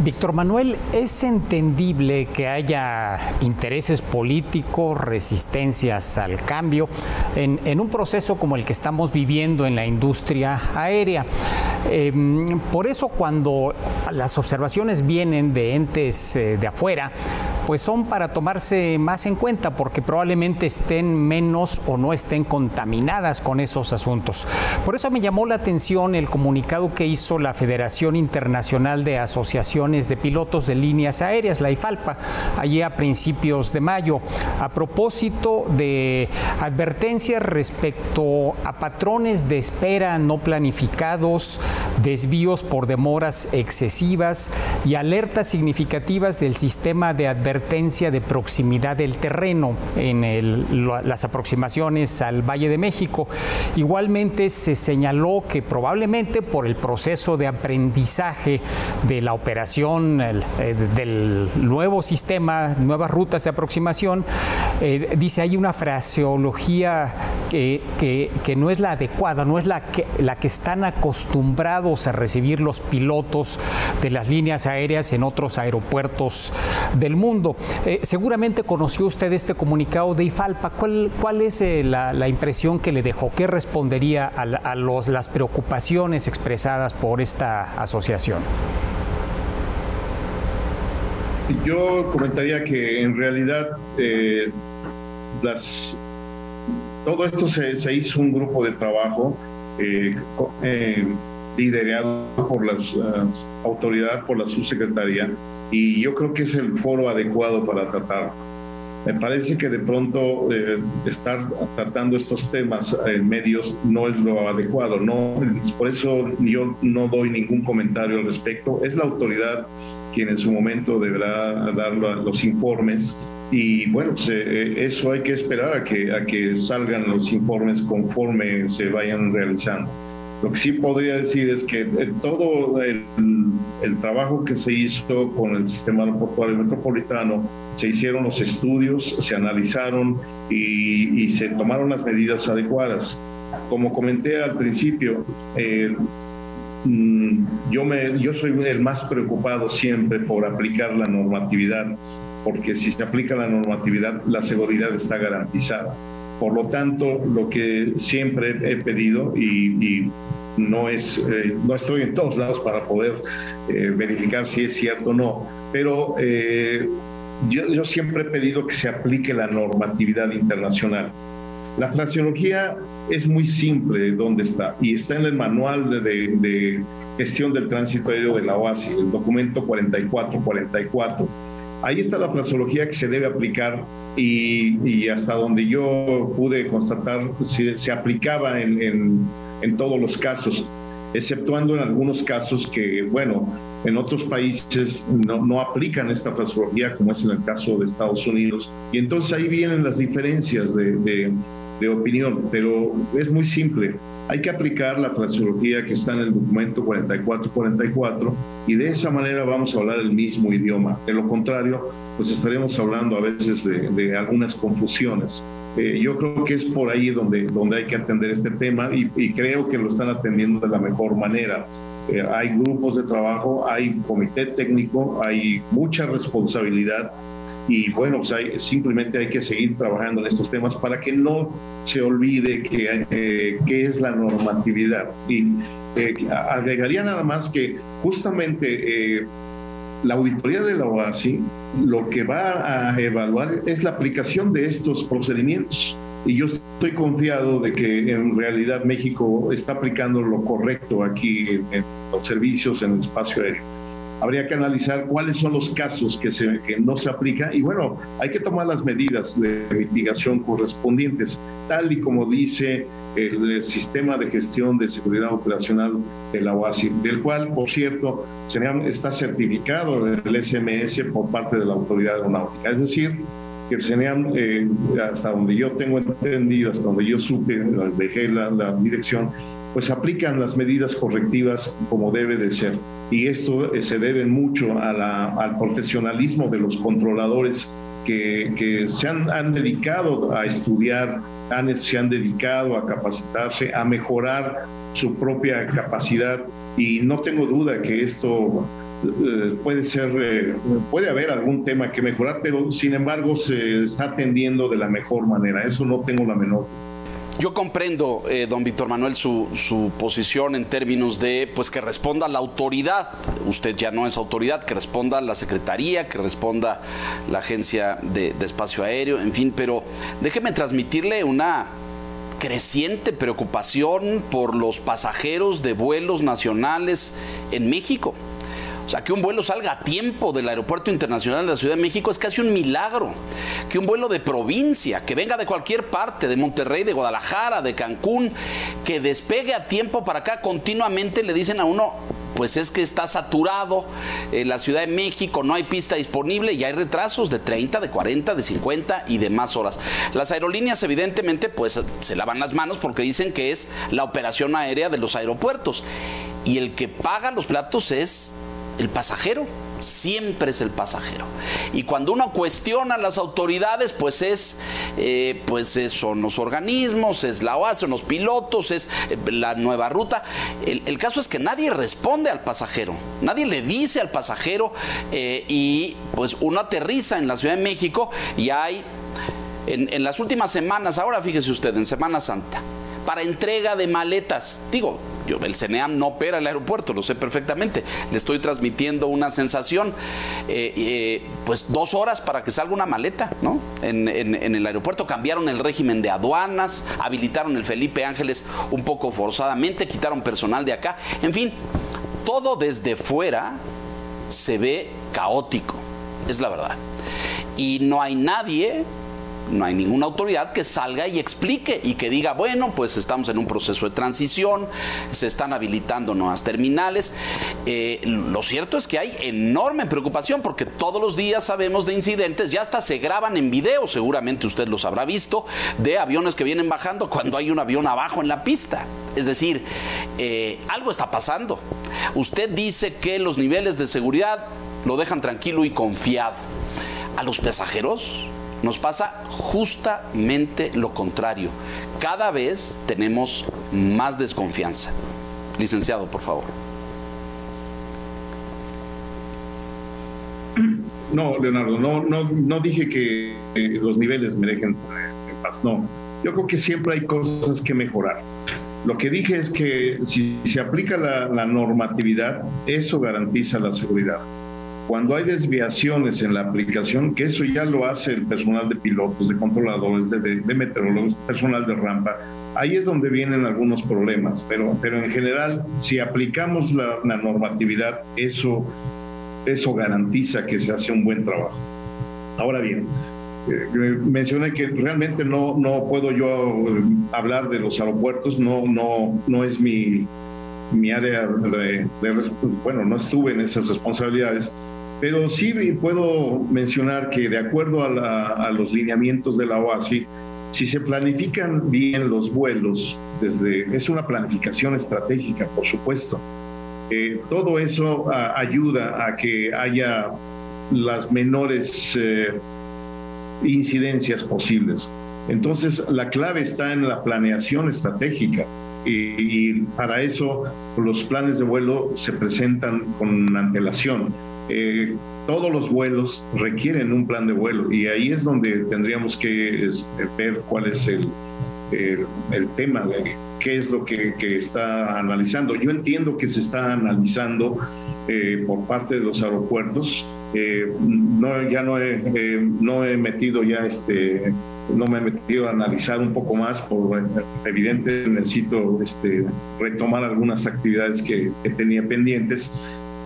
Speaker 3: Víctor Manuel, es entendible que haya intereses políticos, resistencias al cambio en un proceso como el que estamos viviendo en la industria aérea. Por eso, cuando las observaciones vienen de entes de afuera, pues son para tomarse más en cuenta, porque probablemente estén menos o no estén contaminadas con esos asuntos. Por eso me llamó la atención el comunicado que hizo la Federación Internacional de Asociaciones de Pilotos de Líneas Aéreas, la IFALPA, allí a principios de mayo, a propósito de advertencias respecto a patrones de espera no planificados, desvíos por demoras excesivas y alertas significativas del sistema de advertencia de proximidad del terreno en las aproximaciones al Valle de México. Igualmente se señaló que probablemente por el proceso de aprendizaje de la operación del nuevo sistema, nuevas rutas de aproximación, dice, hay una fraseología que no es la adecuada, no es la que están acostumbrados a recibir los pilotos de las líneas aéreas en otros aeropuertos del mundo. Seguramente conoció usted este comunicado de IFALPA. ¿Cuál es la impresión que le dejó? ¿Qué respondería a las preocupaciones expresadas por esta asociación?
Speaker 2: Yo comentaría que en realidad todo esto se hizo un grupo de trabajo liderado por las autoridades, por la subsecretaría, y yo creo que es el foro adecuado para tratar. Me parece que de pronto estar tratando estos temas en medios no es lo adecuado, ¿no? Por eso yo no doy ningún comentario al respecto. Es la autoridad quien en su momento deberá dar los informes, y bueno, pues, eso hay que esperar a que salgan los informes conforme se vayan realizando. Lo que sí podría decir es que todo el trabajo que se hizo con el sistema aeroportuario metropolitano, se hicieron los estudios, se analizaron y se tomaron las medidas adecuadas. Como comenté al principio, yo soy el más preocupado siempre por aplicar la normatividad, porque si se aplica la normatividad, la seguridad está garantizada. Por lo tanto, lo que siempre he pedido, y no estoy en todos lados para poder verificar si es cierto o no, pero yo siempre he pedido que se aplique la normatividad internacional. La fraseología es muy simple, ¿dónde está? Y está en el manual de gestión del tránsito aéreo de la OASI, el documento 4444. Ahí está la fraseología que se debe aplicar, y hasta donde yo pude constatar, se aplicaba en todos los casos, exceptuando en algunos casos que, bueno, en otros países no aplican esta fraseología, como es en el caso de Estados Unidos. Y entonces ahí vienen las diferencias de opinión, pero es muy simple. Hay que aplicar la fraseología que está en el documento 4444, y de esa manera vamos a hablar el mismo idioma. De lo contrario, pues estaremos hablando a veces de algunas confusiones. Yo creo que es por ahí donde hay que atender este tema, y creo que lo están atendiendo de la mejor manera. Hay grupos de trabajo, hay comité técnico, hay mucha responsabilidad, y bueno, pues simplemente hay que seguir trabajando en estos temas para que no se olvide qué es la normatividad. Y Agregaría nada más que justamente la auditoría de la OASI lo que va a evaluar es la aplicación de estos procedimientos. Y yo estoy confiado de que en realidad México está aplicando lo correcto aquí en los servicios, en el espacio aéreo. Habría que analizar cuáles son los casos que no se aplican y bueno, hay que tomar las medidas de mitigación correspondientes, tal y como dice el sistema de gestión de seguridad operacional de la OASI, del cual, por cierto, está certificado el SMS por parte de la Autoridad Aeronáutica. Es decir, que el CENEAM, hasta donde yo tengo entendido, hasta donde yo supe, dejé la dirección, pues aplican las medidas correctivas como debe de ser. Y esto se debe mucho al profesionalismo de los controladores que se han dedicado a estudiar, se han dedicado a capacitarse, a mejorar su propia capacidad. Y no tengo duda que esto puede haber algún tema que mejorar, pero sin embargo se está atendiendo de la mejor manera. Eso no tengo la menor duda.
Speaker 1: Yo comprendo, don Víctor Manuel, su posición en términos de pues que responda la autoridad. Usted ya no es autoridad, que responda la Secretaría, que responda la Agencia de Espacio Aéreo, en fin, pero déjeme transmitirle una creciente preocupación por los pasajeros de vuelos nacionales en México. O sea, que un vuelo salga a tiempo del Aeropuerto Internacional de la Ciudad de México es casi un milagro. Que un vuelo de provincia, que venga de cualquier parte, de Monterrey, de Guadalajara, de Cancún, que despegue a tiempo para acá, continuamente le dicen a uno, pues es que está saturado la Ciudad de México, no hay pista disponible y hay retrasos de 30, de 40, de 50 y de más horas. Las aerolíneas evidentemente pues se lavan las manos porque dicen que es la operación aérea de los aeropuertos y el que paga los platos es el pasajero, siempre es el pasajero. Y cuando uno cuestiona a las autoridades, pues son los organismos, es la OASI, son los pilotos, es la nueva ruta. El caso es que nadie responde al pasajero, nadie le dice al pasajero y pues uno aterriza en la Ciudad de México y hay, en las últimas semanas, ahora fíjese usted, en Semana Santa, para entrega de maletas, digo, el CENEAM no opera el aeropuerto, lo sé perfectamente, le estoy transmitiendo una sensación, pues 2 horas para que salga una maleta, ¿no? En el aeropuerto cambiaron el régimen de aduanas, habilitaron el Felipe Ángeles un poco forzadamente, quitaron personal de acá, en fin, todo desde fuera se ve caótico, es la verdad. Y no hay nadie, no hay ninguna autoridad que salga y explique y que diga, bueno, pues estamos en un proceso de transición, se están habilitando nuevas terminales. Lo cierto es que hay enorme preocupación porque todos los días sabemos de incidentes, ya hasta se graban en video, seguramente usted los habrá visto, de aviones que vienen bajando cuando hay un avión abajo en la pista. Es decir, algo está pasando. Usted dice que los niveles de seguridad lo dejan tranquilo y confiado. A los pasajeros nos pasa justamente lo contrario. Cada vez tenemos más desconfianza. Licenciado, por favor.
Speaker 2: No, Leonardo, no dije que los niveles me dejen en paz, no. Yo creo que siempre hay cosas que mejorar. Lo que dije es que si se aplica la normatividad, eso garantiza la seguridad. Cuando hay desviaciones en la aplicación, que eso ya lo hace el personal de pilotos, de controladores, de meteorólogos, personal de rampa, ahí es donde vienen algunos problemas, pero en general, si aplicamos la normatividad, eso garantiza que se hace un buen trabajo. Ahora bien, mencioné que realmente no puedo yo hablar de los aeropuertos, no es mi área bueno, no estuve en esas responsabilidades, pero sí puedo mencionar que de acuerdo a los lineamientos de la OASI, si se planifican bien los vuelos, es una planificación estratégica, por supuesto, todo eso ayuda a que haya las menores incidencias posibles. Entonces, la clave está en la planeación estratégica. Y para eso los planes de vuelo se presentan con antelación. Todos los vuelos requieren un plan de vuelo y ahí es donde tendríamos que ver cuál es el tema qué es lo que está analizando. Yo entiendo que se está analizando por parte de los aeropuertos. No me he metido a analizar un poco más, por evidente necesito retomar algunas actividades que tenía pendientes,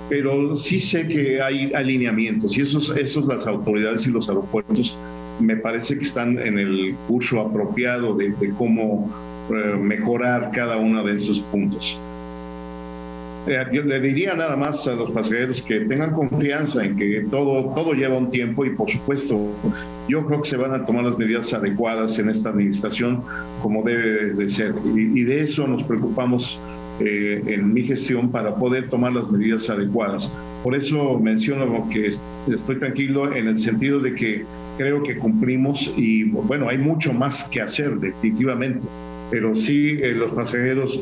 Speaker 2: pero sí sé que hay alineamientos y esos las autoridades y los aeropuertos me parece que están en el curso apropiado de cómo mejorar cada uno de esos puntos. Yo le diría nada más a los pasajeros que tengan confianza en que todo lleva un tiempo y, por supuesto, yo creo que se van a tomar las medidas adecuadas en esta administración como debe de ser. Y de eso nos preocupamos en mi gestión para poder tomar las medidas adecuadas. Por eso menciono que estoy tranquilo en el sentido de que creo que cumplimos y, bueno, hay mucho más que hacer definitivamente. Pero sí, los pasajeros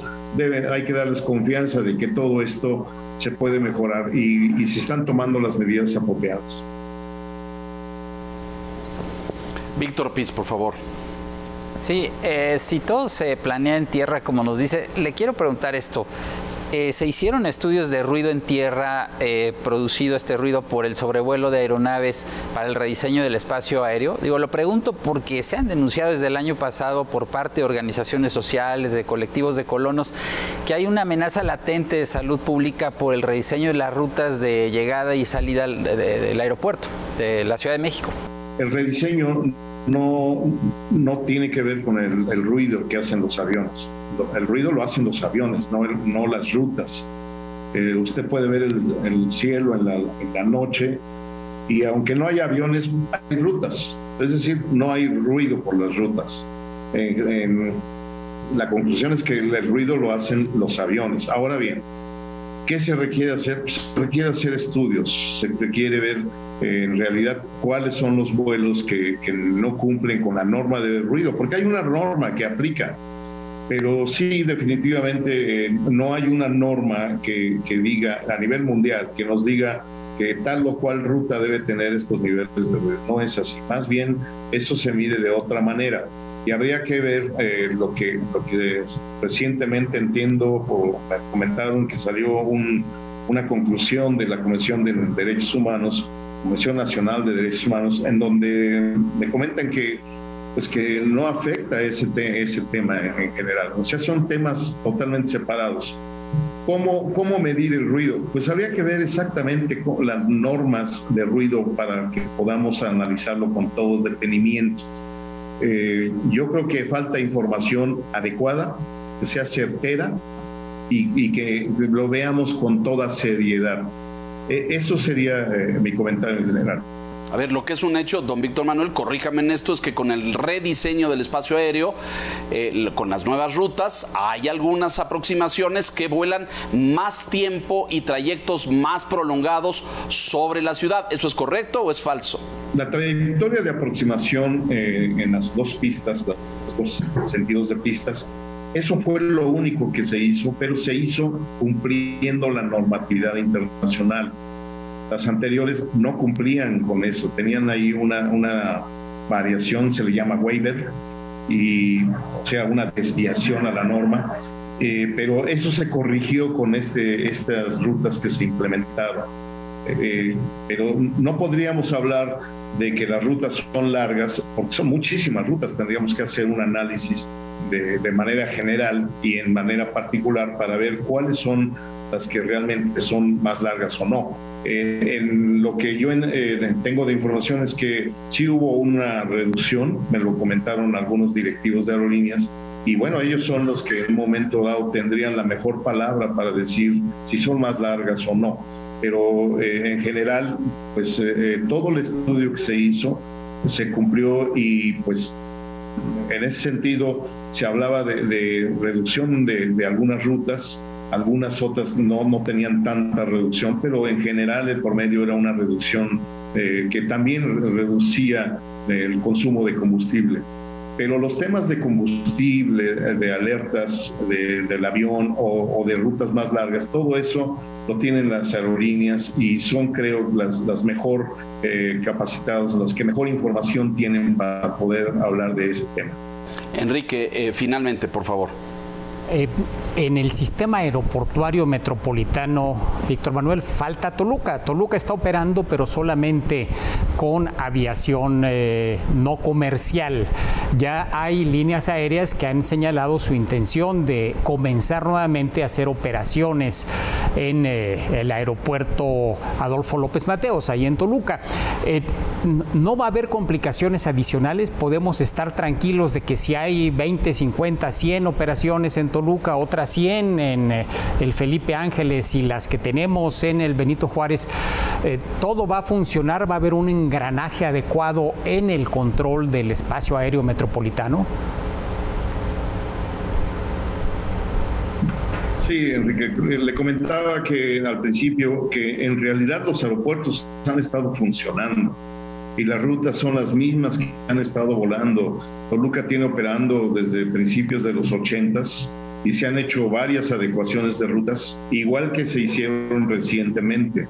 Speaker 2: hay que darles confianza de que todo esto se puede mejorar y se están tomando las medidas apropiadas.
Speaker 1: Víctor Piz, por favor.
Speaker 4: Sí, si todo se planea en tierra, como nos dice, le quiero preguntar esto. Se hicieron estudios de ruido en tierra, producido este ruido por el sobrevuelo de aeronaves para el rediseño del espacio aéreo. Digo, lo pregunto porque se han denunciado desde el año pasado por parte de organizaciones sociales, de colectivos de colonos, que hay una amenaza latente de salud pública por el rediseño de las rutas de llegada y salida del aeropuerto de la Ciudad de México.
Speaker 2: El rediseño no tiene que ver con el ruido que hacen los aviones. El ruido lo hacen los aviones, no las rutas. Usted puede ver el cielo en la noche y aunque no haya aviones, hay rutas. Es decir, no hay ruido por las rutas. La conclusión es que el ruido lo hacen los aviones. Ahora bien, ¿qué se requiere hacer? Se requiere hacer estudios, se requiere ver en realidad cuáles son los vuelos que no cumplen con la norma de ruido, porque hay una norma que aplica, pero sí, definitivamente no hay una norma que diga a nivel mundial, que nos diga que tal o cual ruta debe tener estos niveles de ruido. No es así, más bien eso se mide de otra manera. Y habría que ver lo que recientemente entiendo, me comentaron que salió una conclusión de la Comisión de Derechos Humanos, Comisión Nacional de Derechos Humanos, en donde me comentan que no afecta ese tema en general. O sea, son temas totalmente separados. ¿Cómo medir el ruido? Pues habría que ver exactamente las normas de ruido para que podamos analizarlo con todo detenimiento. Yo creo que falta información adecuada, que sea certera y que lo veamos con toda seriedad. Eso sería mi comentario en general.
Speaker 1: A ver, lo que es un hecho, don Víctor Manuel, corríjame en esto, es que con el rediseño del espacio aéreo, con las nuevas rutas, hay algunas aproximaciones que vuelan más tiempo y trayectos más prolongados sobre la ciudad. ¿Eso es correcto o es falso?
Speaker 2: La trayectoria de aproximación en las dos pistas, los dos sentidos de pistas, eso fue lo único que se hizo, pero se hizo cumpliendo la normatividad internacional. Las anteriores no cumplían con eso, tenían ahí una variación, se le llama waiver, o sea, una desviación a la norma, pero eso se corrigió con estas rutas que se implementaron. Pero no podríamos hablar de que las rutas son largas, porque son muchísimas rutas, tendríamos que hacer un análisis de manera general y en manera particular para ver cuáles son las que realmente son más largas o no. En lo que yo tengo de información es que sí hubo una reducción, me lo comentaron algunos directivos de aerolíneas, y bueno, ellos son los que en un momento dado tendrían la mejor palabra para decir si son más largas o no. Pero en general, pues todo el estudio que se hizo se cumplió y pues en ese sentido se hablaba de reducción de algunas rutas, algunas otras no tenían tanta reducción, pero en general el promedio era una reducción que también reducía el consumo de combustible. Pero los temas de combustible, de alertas del avión o de rutas más largas, todo eso lo tienen las aerolíneas y son, creo, las mejor capacitadas, las que mejor información tienen para poder hablar de ese tema.
Speaker 1: Enrique, finalmente, por favor.
Speaker 3: en el sistema aeroportuario metropolitano, Víctor Manuel, falta Toluca. Toluca está operando, pero solamente con aviación no comercial. Ya hay líneas aéreas que han señalado su intención de comenzar nuevamente a hacer operaciones en el aeropuerto Adolfo López Mateos, ahí en Toluca. No va a haber complicaciones adicionales. Podemos estar tranquilos de que si hay 20, 50, 100 operaciones en Toluca, otras 100 en el Felipe Ángeles y las que tenemos en el Benito Juárez, todo va a funcionar, va a haber un engranaje adecuado en el control del espacio aéreo metropolitano.
Speaker 2: Sí, Enrique, le comentaba que al principio que en realidad los aeropuertos han estado funcionando y las rutas son las mismas que han estado volando. Toluca tiene operando desde principios de los 80s y se han hecho varias adecuaciones de rutas, igual que se hicieron recientemente,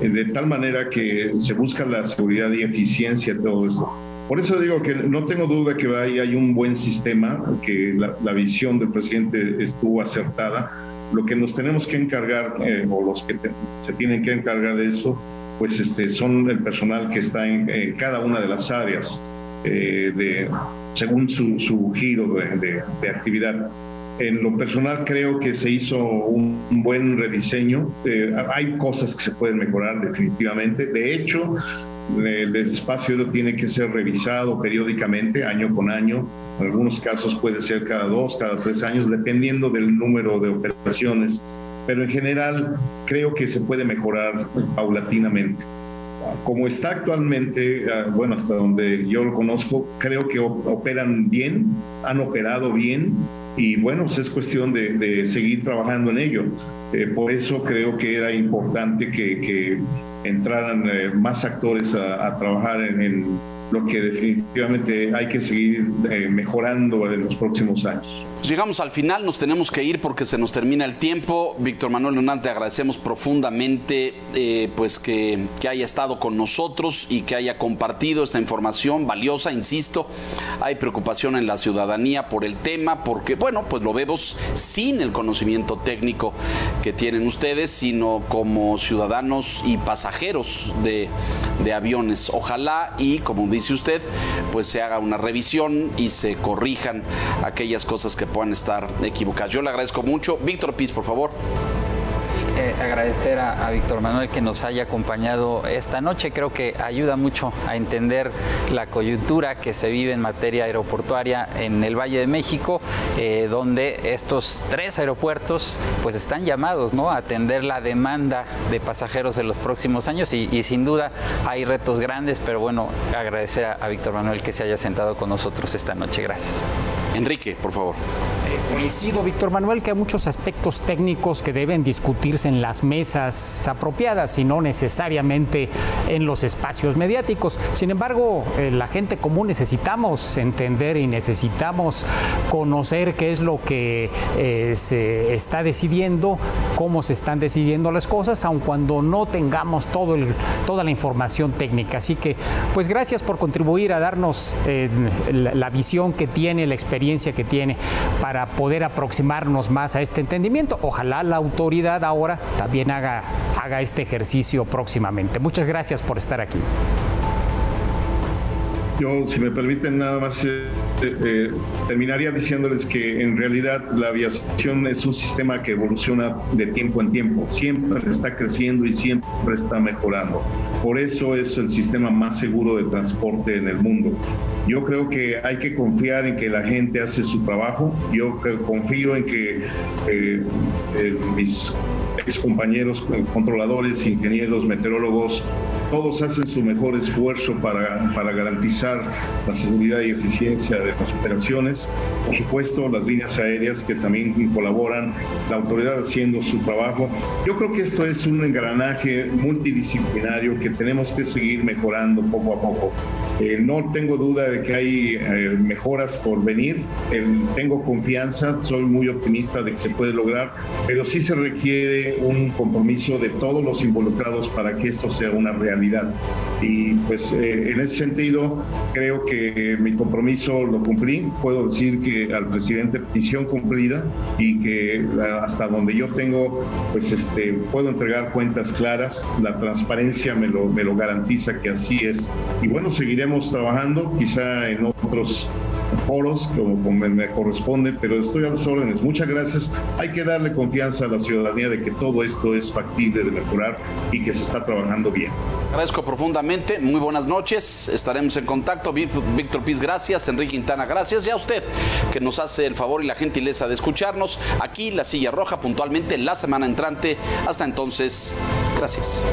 Speaker 2: de tal manera que se busca la seguridad y eficiencia de todo esto. Por eso digo que no tengo duda que hay un buen sistema, que la visión del presidente estuvo acertada. Lo que nos tenemos que encargar, o los que se tienen que encargar de eso, pues son el personal que está en cada una de las áreas, según su giro de actividad. En lo personal creo que se hizo un buen rediseño. Hay cosas que se pueden mejorar definitivamente. De hecho, el espacio aéreo tiene que ser revisado periódicamente, año con año. En algunos casos puede ser cada 2, cada 3 años, dependiendo del número de operaciones. Pero en general creo que se puede mejorar paulatinamente. Como está actualmente, bueno, hasta donde yo lo conozco, creo que operan bien, han operado bien, y bueno, pues es cuestión de seguir trabajando en ello. Por eso creo que era importante que entraran más actores a trabajar en lo que definitivamente hay que seguir mejorando en los próximos años.
Speaker 1: Pues llegamos al final, nos tenemos que ir porque se nos termina el tiempo. Víctor Manuel Hernández, le agradecemos profundamente pues que haya estado con nosotros y que haya compartido esta información valiosa. Insisto, hay preocupación en la ciudadanía por el tema, porque bueno, pues lo vemos sin el conocimiento técnico que tienen ustedes, sino como ciudadanos y pasajeros de aviones. Ojalá y, como dice usted, pues se haga una revisión y se corrijan aquellas cosas que puedan estar equivocadas. Yo le agradezco mucho. Víctor Piz, por favor.
Speaker 4: Agradecer a Víctor Manuel que nos haya acompañado esta noche. Creo que ayuda mucho a entender la coyuntura que se vive en materia aeroportuaria en el Valle de México, donde estos 3 aeropuertos pues están llamados, ¿no?, a atender la demanda de pasajeros en los próximos años y sin duda hay retos grandes, pero bueno, agradecer a Víctor Manuel que se haya sentado con nosotros esta noche. Gracias.
Speaker 1: Enrique, por favor.
Speaker 3: Coincido, Víctor Manuel, que hay muchos aspectos técnicos que deben discutirse en las mesas apropiadas y no necesariamente en los espacios mediáticos. Sin embargo, la gente común necesitamos entender y necesitamos conocer qué es lo que se está decidiendo, cómo se están decidiendo las cosas, aun cuando no tengamos toda la información técnica. Así que, pues gracias por contribuir a darnos la visión que tiene, la experiencia que tiene para poder aproximarnos más a este entendimiento. Ojalá la autoridad ahora también haga este ejercicio próximamente. Muchas gracias por estar aquí.
Speaker 2: Yo, si me permiten, nada más terminaría diciéndoles que en realidad la aviación es un sistema que evoluciona de tiempo en tiempo, siempre está creciendo y siempre está mejorando. Por eso es el sistema más seguro de transporte en el mundo. Yo creo que hay que confiar en que la gente hace su trabajo. Yo confío en que mis ex compañeros controladores, ingenieros, meteorólogos, todos hacen su mejor esfuerzo para garantizar la seguridad y eficiencia de las operaciones. Por supuesto, las líneas aéreas que también colaboran, la autoridad haciendo su trabajo. Yo creo que esto es un engranaje multidisciplinario que tenemos que seguir mejorando poco a poco. No tengo duda de que hay mejoras por venir. Tengo confianza, soy muy optimista de que se puede lograr, pero sí se requiere un compromiso de todos los involucrados para que esto sea una realidad. realidad. Y pues en ese sentido creo que mi compromiso lo cumplí. Puedo decir que al presidente misión cumplida, y que hasta donde yo tengo, pues puedo entregar cuentas claras. La transparencia me lo garantiza que así es. Y bueno, seguiremos trabajando, quizá en otros foros como me corresponde, pero estoy a las órdenes. Muchas gracias. Hay que darle confianza a la ciudadanía de que todo esto es factible de mejorar y que se está trabajando bien.
Speaker 1: Agradezco profundamente. Muy buenas noches. Estaremos en contacto. Víctor Piz, gracias. Enrique Quintana, gracias. Y a usted, que nos hace el favor y la gentileza de escucharnos aquí, La Silla Roja, puntualmente la semana entrante. Hasta entonces, gracias.